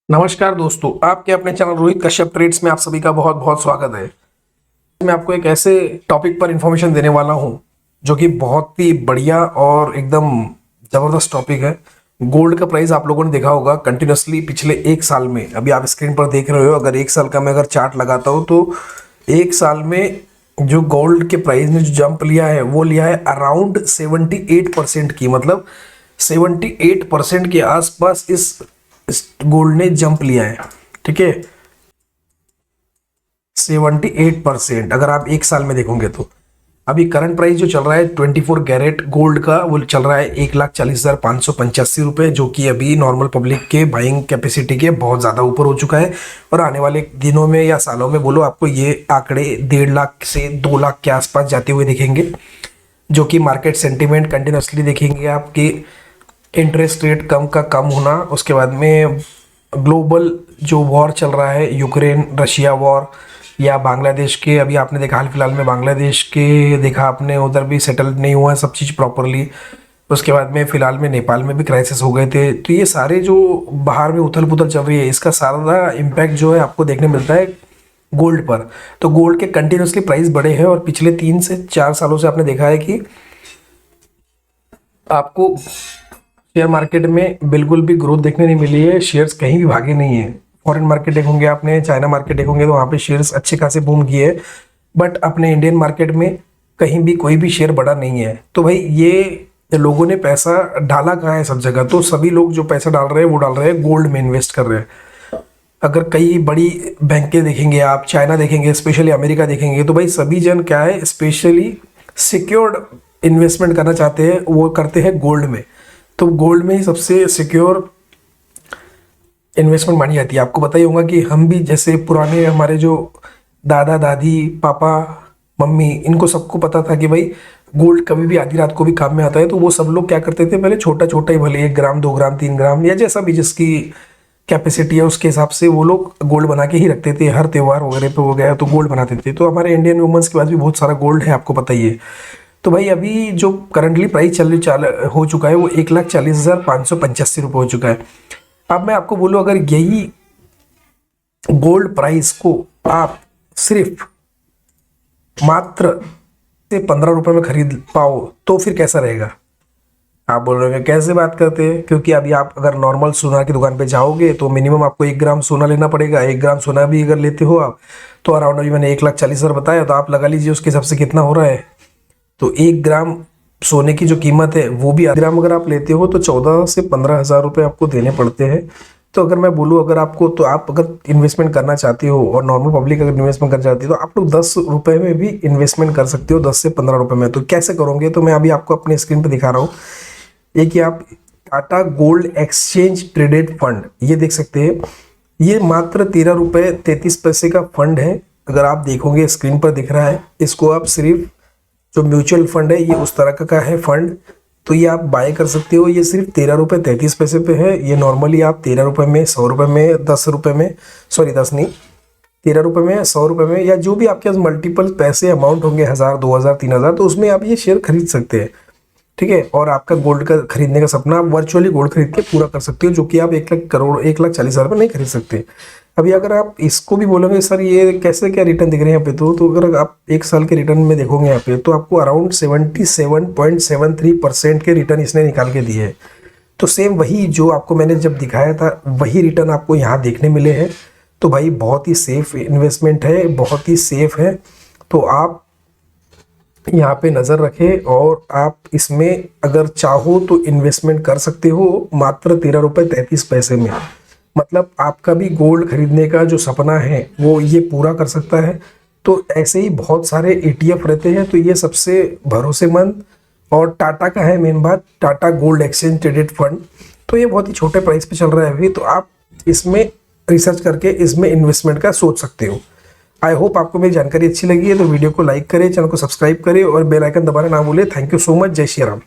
नमस्कार दोस्तों, आपके अपने चैनल रोहित कश्यप ट्रेड्स में आप सभी का बहुत बहुत स्वागत है। मैं आपको एक ऐसे टॉपिक पर इंफॉर्मेशन देने वाला हूं जो कि बहुत ही बढ़िया और एकदम ज़बरदस्त टॉपिक है। गोल्ड का प्राइस आप लोगों ने देखा होगा कंटिन्यूसली पिछले एक साल में, अभी आप स्क्रीन पर देख रहे हो। अगर एक साल का मैं अगर चार्ट लगाता हूँ तो एक साल में जो गोल्ड के प्राइस ने जो जंप लिया है वो लिया है अराउंड 78% की, मतलब 78% के आसपास इस गोल्ड ने जंप लिया है। ठीक है, 78% अगर आप एक साल में देखोगे तो। अभी करंट प्राइस जो चल रहा है 24 कैरेट गोल्ड का वो चल रहा है 1,40,585 रुपये, जो कि अभी नॉर्मल पब्लिक के बाइंग कैपेसिटी के बहुत ज़्यादा ऊपर हो चुका है। और आने वाले दिनों में या सालों में बोलो, आपको ये आंकड़े 1.5 लाख से 2 लाख के आसपास जाते हुए दिखेंगे, जो कि मार्केट सेंटिमेंट कंटिन्यूसली देखेंगे आपकी इंटरेस्ट रेट कम का कम होना। उसके बाद में ग्लोबल जो वॉर चल रहा है, यूक्रेन रशिया वॉर, या बांग्लादेश के अभी आपने देखा हाल फिलहाल में बांग्लादेश के देखा आपने, उधर भी सेटल नहीं हुआ है सब चीज़ प्रॉपरली। उसके बाद में फिलहाल में नेपाल में भी क्राइसिस हो गए थे। तो ये सारे जो बाहर में उथल पुथल चल रही है, इसका सारा इम्पैक्ट जो है आपको देखने मिलता है गोल्ड पर। तो गोल्ड के कंटिन्यूसली प्राइस बढ़े हैं और पिछले 3 से 4 सालों से आपने देखा है कि आपको शेयर मार्केट में बिल्कुल भी ग्रोथ देखने नहीं मिली है। शेयर्स कहीं भी भागे नहीं है। फॉरेन मार्केट देखोगे आपने, चाइना मार्केट देखोगे तो वहाँ पे शेयर्स अच्छे खासे बूम किए, बट अपने इंडियन मार्केट में कहीं भी कोई भी शेयर बढ़ा नहीं है। तो भाई ये लोगों ने पैसा डाला कहाँ है? सब जगह। तो सभी लोग जो पैसा डाल रहे हैं वो डाल रहे हैं गोल्ड में इन्वेस्ट कर रहे हैं। अगर कई बड़ी बैंकें देखेंगे आप, चाइना देखेंगे, स्पेशली अमेरिका देखेंगे, तो भाई सभी जन क्या है, स्पेशली सिक्योर्ड इन्वेस्टमेंट करना चाहते हैं, वो करते हैं गोल्ड में। तो गोल्ड में ही सबसे सिक्योर इन्वेस्टमेंट मानी जाती है। आपको पता ही होगा कि हम भी जैसे पुराने हमारे जो दादा दादी पापा मम्मी, इनको सबको पता था कि भाई गोल्ड कभी भी आधी रात को भी काम में आता है। तो वो सब लोग क्या करते थे, पहले छोटा छोटा ही, भले 1 ग्राम 2 ग्राम 3 ग्राम या जैसा भी जिसकी कैपेसिटी है उसके हिसाब से वो लोग गोल्ड बना के ही रखते थे। हर त्यौहार वगैरह पे हो गया तो गोल्ड बनाते थे। तो हमारे इंडियन वुमेंस के पास भी बहुत सारा गोल्ड है, आपको पता ही है। तो भाई अभी जो करंटली प्राइस चाल हो चुका है वो 1,40,585 रुपये हो चुका है। अब मैं आपको बोलूँ, अगर यही गोल्ड प्राइस को आप सिर्फ मात्र से 15 रुपये में खरीद पाओ तो फिर कैसा रहेगा? आप बोल रहे हैं कैसे बात करते हैं, क्योंकि अभी आप अगर नॉर्मल सोना की दुकान पे जाओगे तो मिनिमम आपको 1 ग्राम सोना लेना पड़ेगा। 1 ग्राम सोना भी अगर लेते हो आप तो अराउंड, अभी मैंने 1,40,000 बताया, तो आप लगा लीजिए उसके हिसाब से कितना हो रहा है। तो 1 ग्राम सोने की जो कीमत है वो भी, ग्राम अगर आप लेते हो तो 14 से 15 हज़ार रुपये आपको देने पड़ते हैं। तो अगर मैं बोलूँ अगर आपको, तो आप अगर इन्वेस्टमेंट करना चाहते हो और नॉर्मल पब्लिक अगर इन्वेस्टमेंट करना चाहती हो तो आप लोग 10 रुपये में भी इन्वेस्टमेंट कर सकते हो, 10 से 15 रुपये में। तो कैसे करोगे? तो मैं अभी आपको अपने स्क्रीन पर दिखा रहा हूँ। एक ये आप Tata gold exchange traded fund ये देख सकते हैं। ये मात्र 13 रुपये 33 पैसे का फंड है। अगर आप देखोगे स्क्रीन पर दिख रहा है, इसको आप सिर्फ जो म्यूचुअल फंड है ये उस तरह का है फंड, तो ये आप बाय कर सकते हो। ये सिर्फ 13 रुपये 33 पैसे पे है। ये नॉर्मली आप 13 रुपये में, 100 रुपये में, 10 रुपये में, सॉरी 10 नहीं, 13 रुपये में, 100 रुपये में, या जो भी आपके पास मल्टीपल पैसे अमाउंट होंगे, 1,000 2,000 3,000, तो उसमें आप ये शेयर खरीद सकते हैं। ठीक है, और आपका गोल्ड का खरीदने का सपना आप वर्चुअली गोल्ड खरीद के पूरा कर सकते हो, जो कि आप 1,40,000 रुपये नहीं खरीद सकते। अभी अगर आप इसको भी बोलोगे सर ये कैसे, क्या रिटर्न दिख रहे हैं यहाँ पे, तो अगर आप 1 साल के रिटर्न में देखोगे यहाँ पे तो आपको अराउंड 77.73% के रिटर्न इसने निकाल के दिए हैं। तो सेम वही जो आपको मैंने जब दिखाया था वही रिटर्न आपको यहाँ देखने मिले हैं। तो भाई बहुत ही सेफ इन्वेस्टमेंट है, बहुत ही सेफ है। तो आप यहाँ पे नज़र रखें और आप इसमें अगर चाहो तो इन्वेस्टमेंट कर सकते हो मात्र 13 रुपये 33 पैसे में। मतलब आपका भी गोल्ड खरीदने का जो सपना है वो ये पूरा कर सकता है। तो ऐसे ही बहुत सारे ETF रहते हैं, तो ये सबसे भरोसेमंद और टाटा का है मेन बात, Tata gold exchange traded fund. तो ये बहुत ही छोटे प्राइस पे चल रहा है अभी, तो आप इसमें रिसर्च करके इसमें इन्वेस्टमेंट का सोच सकते हो। आई होप आपको मेरी जानकारी अच्छी लगी है, तो वीडियो को लाइक करें, चैनल को सब्सक्राइब करें और बेल आइकन दबाना ना भूलें। Thank you so much. जय श्री राम।